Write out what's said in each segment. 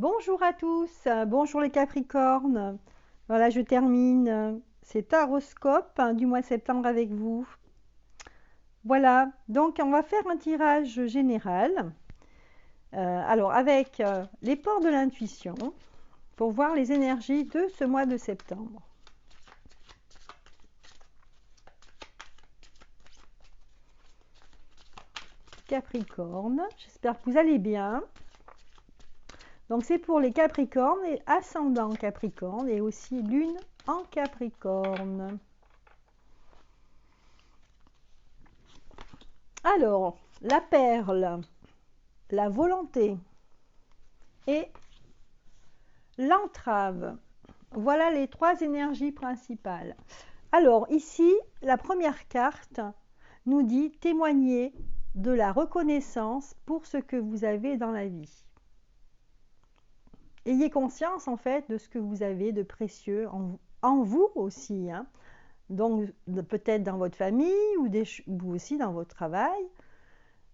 Bonjour à tous, bonjour les Capricornes. Voilà, je termine cet horoscope du mois de septembre avec vous. Voilà, donc on va faire un tirage général. Alors avec les ports de l'intuition pour voir les énergies de ce mois de septembre. Capricorne, j'espère que vous allez bien. Donc c'est pour les Capricornes et ascendant Capricorne et aussi lune en Capricorne. Alors, la perle, la volonté et l'entrave. Voilà les trois énergies principales. Alors ici, la première carte nous dit témoigner de la reconnaissance pour ce que vous avez dans la vie. Ayez conscience en fait de ce que vous avez de précieux en vous aussi. Hein. Donc peut-être dans votre famille ou aussi dans votre travail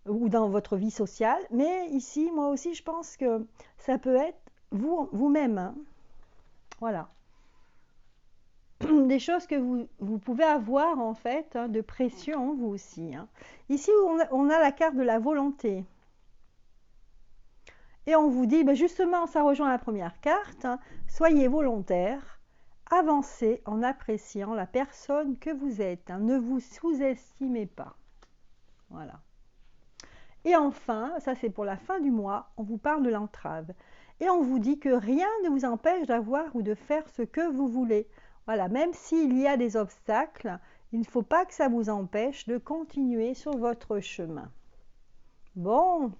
ou dans votre vie sociale. Mais ici, moi aussi, je pense que ça peut être vous-même. Hein. Voilà. Des choses que vous pouvez avoir en fait hein, de précieux en vous aussi. Hein. Ici, on a la carte de la volonté. Et on vous dit, ben justement, ça rejoint la première carte, hein, soyez volontaire, avancez en appréciant la personne que vous êtes. Hein, ne vous sous-estimez pas. Voilà. Et enfin, ça c'est pour la fin du mois, on vous parle de l'entrave. Et on vous dit que rien ne vous empêche d'avoir ou de faire ce que vous voulez. Voilà, même s'il y a des obstacles, il ne faut pas que ça vous empêche de continuer sur votre chemin. Bon,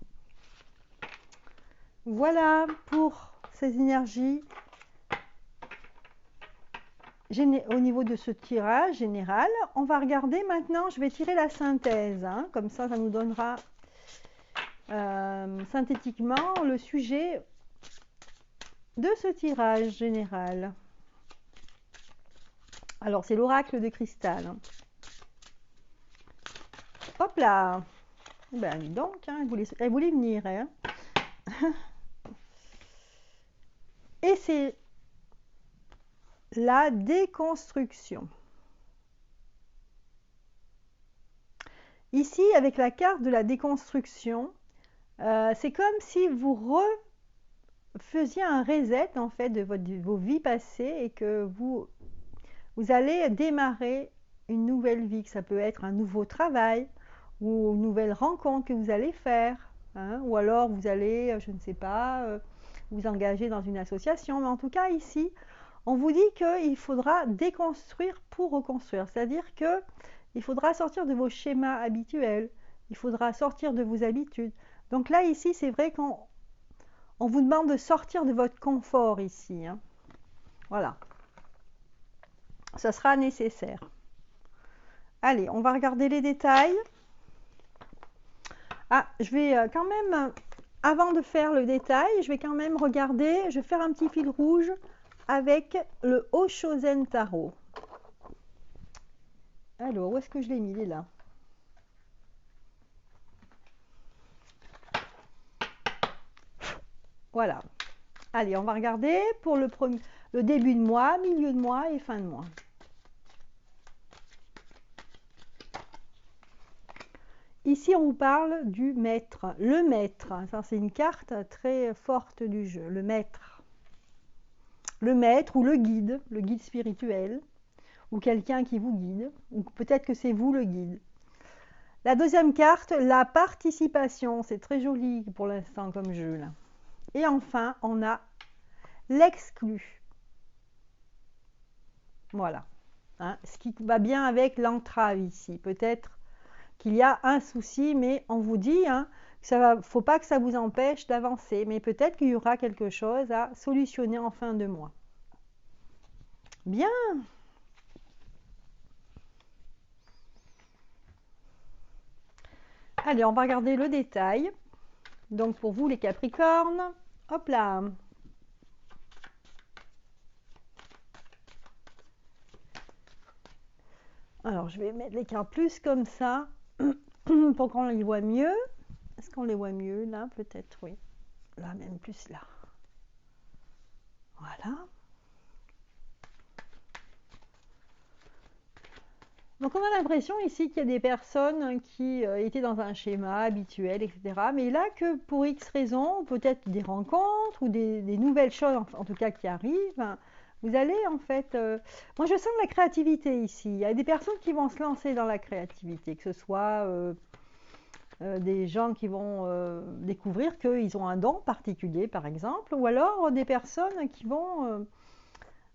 voilà pour ces énergies au niveau de ce tirage général. On va regarder maintenant, je vais tirer la synthèse, hein, comme ça nous donnera synthétiquement le sujet de ce tirage général. Alors, c'est l'oracle de cristal. Hein. Hop là! Ben, dis donc, hein, elle voulait venir. Hein. Et c'est la déconstruction. Ici, avec la carte de la déconstruction, c'est comme si vous faisiez un reset en fait de vos vies passées et que vous allez démarrer une nouvelle vie, que ça peut être un nouveau travail ou une nouvelle rencontre que vous allez faire, hein, ou alors vous allez, je ne sais pas, vous engager dans une association, mais en tout cas ici, on vous dit qu'il faudra déconstruire pour reconstruire, c'est-à-dire qu'il faudra sortir de vos schémas habituels, il faudra sortir de vos habitudes. Donc là, ici, c'est vrai qu'on vous demande de sortir de votre confort ici. Hein. Voilà. Ça sera nécessaire. Allez, on va regarder les détails. Ah, je vais quand même, avant de faire le détail, je vais quand même regarder, je vais faire un petit fil rouge avec le Oshozen Tarot. Alors, où est-ce que je l'ai mis? Il est là. Voilà. Allez, on va regarder pour le début de mois, milieu de mois et fin de mois. Ici, on vous parle du maître. Le maître, ça c'est une carte très forte du jeu. Le maître. Le maître ou le guide spirituel, ou quelqu'un qui vous guide, ou peut-être que c'est vous le guide. La deuxième carte, la participation. C'est très joli pour l'instant comme jeu. Là. Et enfin, on a l'exclu. Voilà. Hein, ce qui va bien avec l'entrave ici. Peut-être qu'il y a un souci, mais on vous dit, hein, il ne faut pas que ça vous empêche d'avancer. Mais peut-être qu'il y aura quelque chose à solutionner en fin de mois. Bien. Allez, on va regarder le détail. Donc pour vous les Capricornes, hop là. Alors je vais mettre les cartes plus comme ça pour qu'on les voit mieux. Est-ce qu'on les voit mieux là? Peut-être oui. Là même plus là. Voilà. Donc on a l'impression ici qu'il y a des personnes qui étaient dans un schéma habituel, etc. Mais là que pour X raisons, peut-être des rencontres ou des nouvelles choses, en tout cas qui arrivent, hein, vous allez en fait... moi je sens de la créativité ici. Il y a des personnes qui vont se lancer dans la créativité, que ce soit des gens qui vont découvrir qu'ils ont un don particulier par exemple, ou alors des personnes qui vont...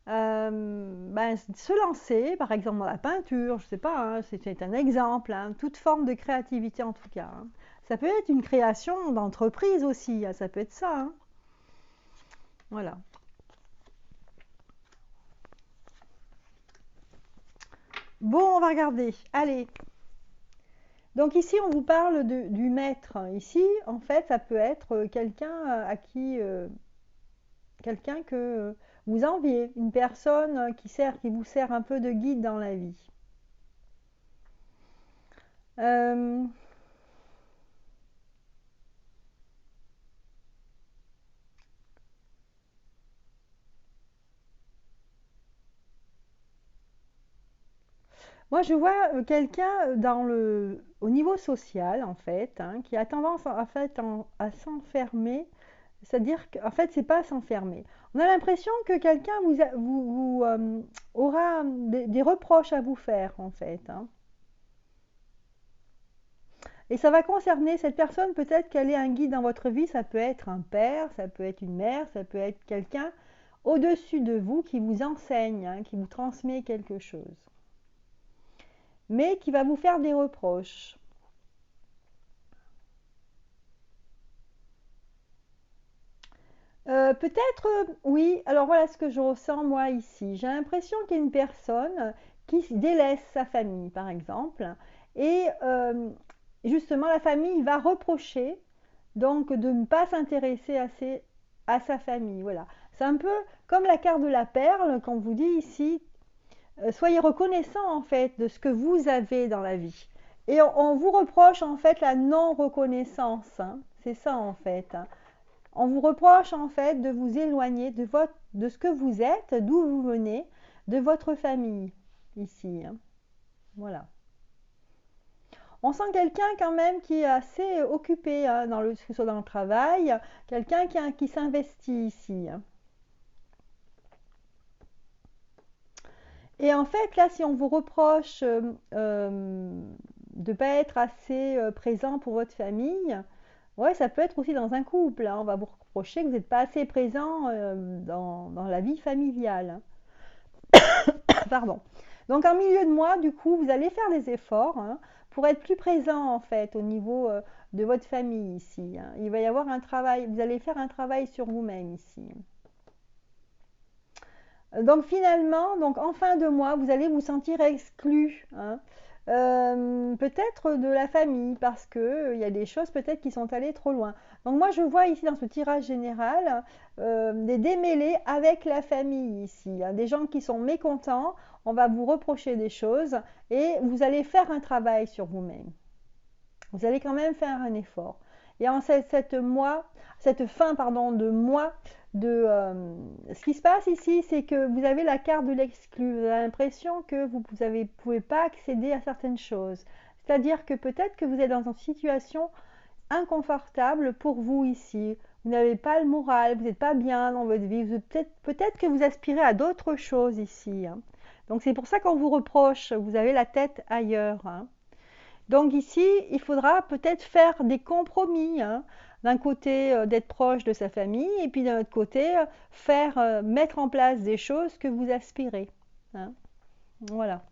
ben, se lancer, par exemple dans la peinture, je sais pas, hein, c'est un exemple, hein, toute forme de créativité en tout cas. Hein. Ça peut être une création d'entreprise aussi, hein, ça peut être ça. Hein. Voilà. Bon, on va regarder. Allez. Donc ici, on vous parle du maître. Ici, en fait, ça peut être quelqu'un à qui, quelqu'un que vous enviez, une personne qui vous sert un peu de guide dans la vie. Euh, Moi, je vois quelqu'un au niveau social, en fait, hein, qui a tendance en fait, à s'enfermer. C'est-à-dire qu'en fait, c'est pas s'enfermer. On a l'impression que quelqu'un aura des reproches à vous faire, en fait. Hein. Et ça va concerner cette personne, peut-être qu'elle est un guide dans votre vie. Ça peut être un père, ça peut être une mère, ça peut être quelqu'un au-dessus de vous qui vous enseigne, hein, qui vous transmet quelque chose. Mais qui va vous faire des reproches. Peut-être, oui. Alors voilà ce que je ressens moi ici. J'ai l'impression qu'il y a une personne qui délaisse sa famille, par exemple, et justement la famille va reprocher donc de ne pas s'intéresser assez à sa famille. Voilà. C'est un peu comme la carte de la perle quand vous dit ici, soyez reconnaissant en fait de ce que vous avez dans la vie. Et on vous reproche en fait la non-reconnaissance. Hein. C'est ça en fait. Hein. On vous reproche en fait de vous éloigner de ce que vous êtes, d'où vous venez, de votre famille ici. Hein. Voilà. On sent quelqu'un quand même qui est assez occupé, hein, que ce soit dans le travail, quelqu'un qui s'investit ici. Hein. Et en fait, là, si on vous reproche de ne pas être assez présent pour votre famille, ouais, ça peut être aussi dans un couple. Hein. On va vous reprocher que vous n'êtes pas assez présent dans la vie familiale. Pardon. Donc en milieu de mois, du coup, vous allez faire des efforts hein, pour être plus présent en fait au niveau de votre famille ici. Hein. Il va y avoir un travail, vous allez faire un travail sur vous-même ici. Donc finalement, donc en fin de mois, vous allez vous sentir exclu. Hein. Peut-être de la famille parce que il y a des choses peut-être qui sont allées trop loin. Donc moi je vois ici dans ce tirage général des démêlés avec la famille ici, hein, des gens qui sont mécontents, on va vous reprocher des choses et vous allez faire un travail sur vous-même. Vous allez quand même faire un effort. Et en cette fin pardon, de mois, ce qui se passe ici, c'est que vous avez la carte de l'exclu. Vous avez l'impression que vous ne pouvez pas accéder à certaines choses. C'est-à-dire que peut-être que vous êtes dans une situation inconfortable pour vous ici. Vous n'avez pas le moral, vous n'êtes pas bien dans votre vie. Peut-être que vous aspirez à d'autres choses ici. Hein. Donc c'est pour ça qu'on vous reproche, vous avez la tête ailleurs. Hein. Donc ici, il faudra peut-être faire des compromis. Hein. D'un côté, d'être proche de sa famille, et puis d'un autre côté, mettre en place des choses que vous aspirez. Hein. Voilà.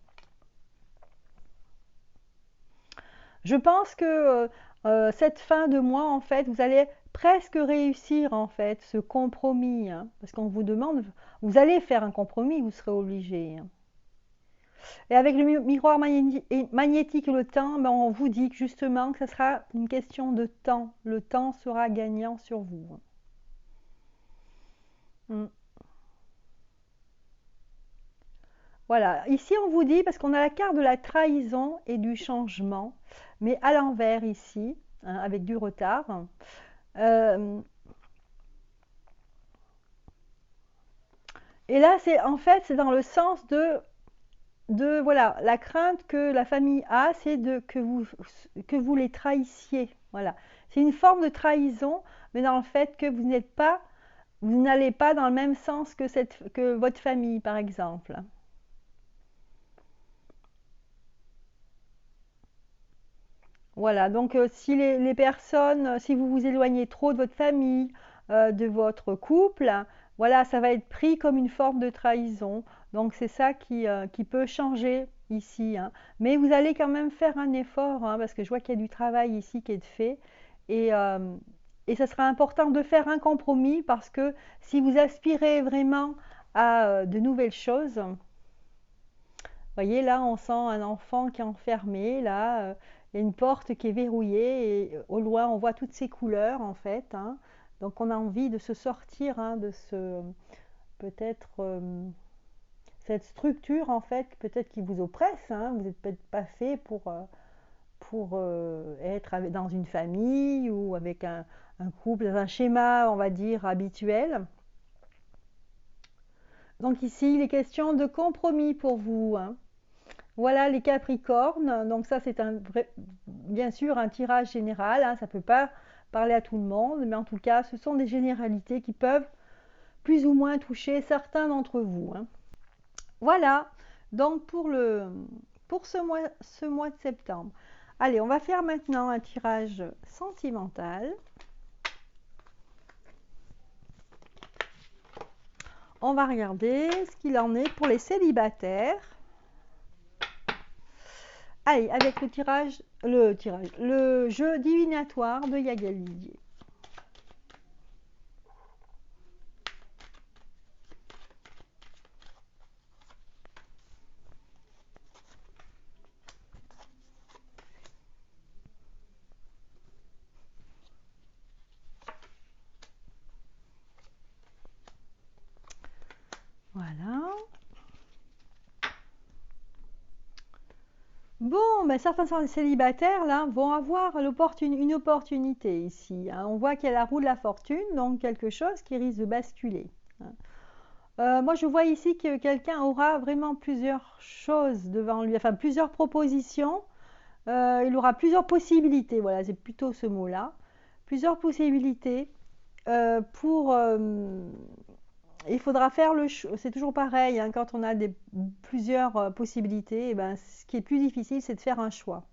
Je pense que cette fin de mois, en fait, vous allez presque réussir, en fait, ce compromis. Hein. Parce qu'on vous demande, vous allez faire un compromis, vous serez obligé. Hein. Et avec le miroir magnétique et le temps, ben on vous dit justement que ce sera une question de temps. Le temps sera gagnant sur vous. Mm. Voilà, ici on vous dit, parce qu'on a la carte de la trahison et du changement, mais à l'envers ici, hein, avec du retard. Euh, Et là, c'est en fait, c'est dans le sens de voilà, la crainte que la famille a, c'est que vous les trahissiez. Voilà. C'est une forme de trahison, mais dans le fait que vous n'allez pas dans le même sens que votre famille, par exemple. Voilà, donc si les personnes, si vous vous éloignez trop de votre famille, de votre couple, voilà, ça va être pris comme une forme de trahison. Donc c'est ça qui peut changer ici, hein. Mais vous allez quand même faire un effort, hein, parce que je vois qu'il y a du travail ici qui est fait. Et, euh, et ça sera important de faire un compromis parce que si vous aspirez vraiment à de nouvelles choses, voyez, là, on sent un enfant qui est enfermé. Là, il y a une porte qui est verrouillée et au loin, on voit toutes ces couleurs, en fait, hein. Donc, on a envie de se sortir, hein, de ce, peut-être, cette structure, en fait, peut-être qui vous oppresse, hein. Vous n'êtes peut-être pas fait pour être dans une famille ou avec un couple, dans un schéma, on va dire, habituel. Donc, ici, il est question de compromis pour vous, hein. Voilà les Capricornes. Donc ça, c'est bien sûr un tirage général, hein. Ça ne peut pas parler à tout le monde, mais en tout cas, ce sont des généralités qui peuvent plus ou moins toucher certains d'entre vous, hein. Voilà, donc pour ce mois de septembre. Allez, on va faire maintenant un tirage sentimental. On va regarder ce qu'il en est pour les célibataires. Allez, avec le jeu divinatoire de Yagal Didier. Voilà. Bon, ben certains célibataires là vont avoir une opportunité ici, hein. On voit qu'il y a la roue de la fortune, donc quelque chose qui risque de basculer, hein. Moi, je vois ici que quelqu'un aura vraiment plusieurs choses devant lui, enfin plusieurs propositions. Il aura plusieurs possibilités, voilà, c'est plutôt ce mot-là. Plusieurs possibilités pour il faudra faire le choix. C'est toujours pareil, hein, quand on a plusieurs possibilités, et ben, ce qui est plus difficile, c'est de faire un choix.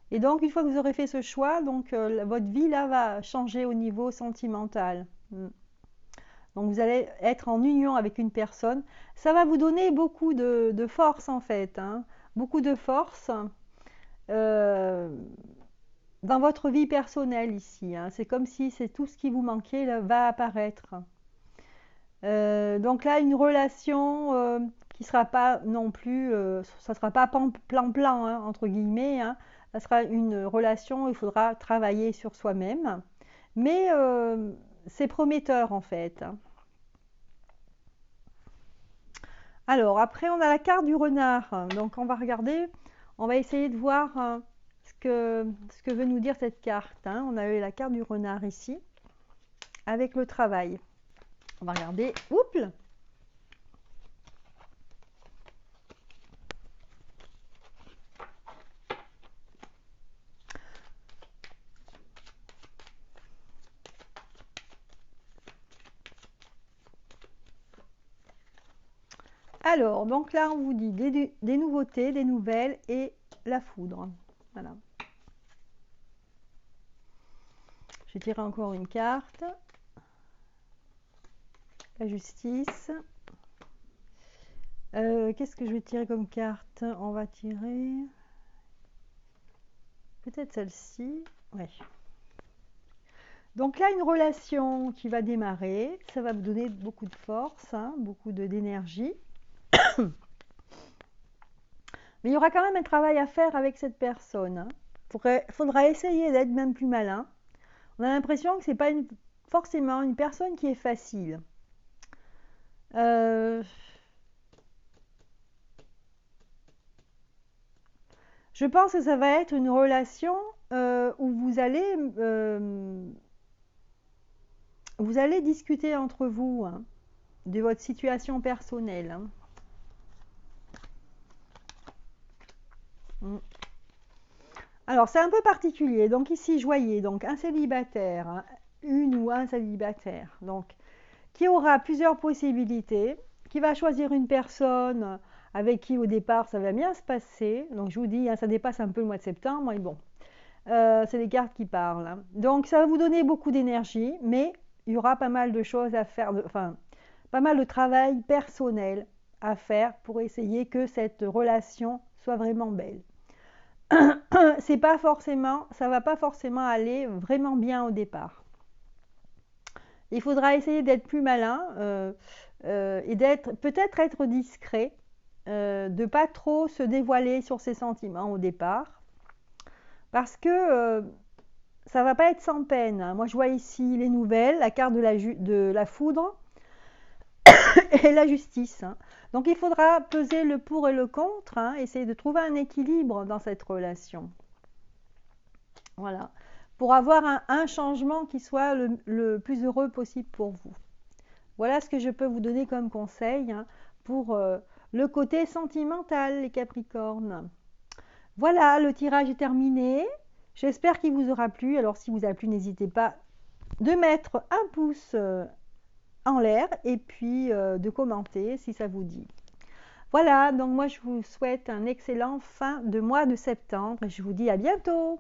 Et donc, une fois que vous aurez fait ce choix, donc votre vie là va changer au niveau sentimental. Donc, vous allez être en union avec une personne. Ça va vous donner beaucoup de force en fait, hein. Beaucoup de force euh, dans votre vie personnelle ici, hein. C'est comme si c'est tout ce qui vous manquait là, va apparaître. Donc là, une relation qui sera pas non plus, ça sera pas plan-plan, hein, entre guillemets, hein. Ça sera une relation où il faudra travailler sur soi-même. Mais c'est prometteur en fait, hein. Alors, après, on a la carte du renard. Donc, on va regarder, on va essayer de voir ce que veut nous dire cette carte, hein. On a eu la carte du renard ici, avec le travail. On va regarder. Oups! Alors, donc là, on vous dit des nouveautés, des nouvelles et la foudre. Voilà. Je vais tirer encore une carte. La justice. Qu'est-ce que je vais tirer comme carte? On va tirer peut-être celle-ci. Ouais. Donc là, une relation qui va démarrer. Ça va vous donner beaucoup de force, hein, beaucoup d'énergie. Mais il y aura quand même un travail à faire avec cette personne, hein. Faudra essayer d'être même plus malin. On a l'impression que c'est pas forcément une personne qui est facile. Je pense que ça va être une relation où vous allez discuter entre vous, hein. de votre situation personnelle. Hein. Alors, c'est un peu particulier. Donc, ici, je voyais donc un célibataire, hein, une ou un célibataire, donc, qui aura plusieurs possibilités, qui va choisir une personne avec qui, au départ, ça va bien se passer. Donc, je vous dis, hein, ça dépasse un peu le mois de septembre, mais bon, c'est les cartes qui parlent. Hein. Donc, ça va vous donner beaucoup d'énergie, mais il y aura pas mal de choses à faire, enfin, pas mal de travail personnel à faire pour essayer que cette relation soit vraiment belle. C'est pas forcément, ça va pas forcément aller vraiment bien au départ. Il faudra essayer d'être plus malin et d'être peut-être être discret, de pas trop se dévoiler sur ses sentiments au départ, parce que ça va pas être sans peine. Hein. Moi, je vois ici les nouvelles, la carte de la foudre et la justice. Hein. Donc, il faudra peser le pour et le contre, hein, essayer de trouver un équilibre dans cette relation. Voilà. Pour avoir un changement qui soit le plus heureux possible pour vous. Voilà ce que je peux vous donner comme conseil hein, pour le côté sentimental, les Capricornes. Voilà, le tirage est terminé. J'espère qu'il vous aura plu. Alors, si vous a plu, n'hésitez pas de mettre un pouce en l'air et puis de commenter si ça vous dit. Voilà, donc moi je vous souhaite un excellent fin de mois de septembre et je vous dis à bientôt.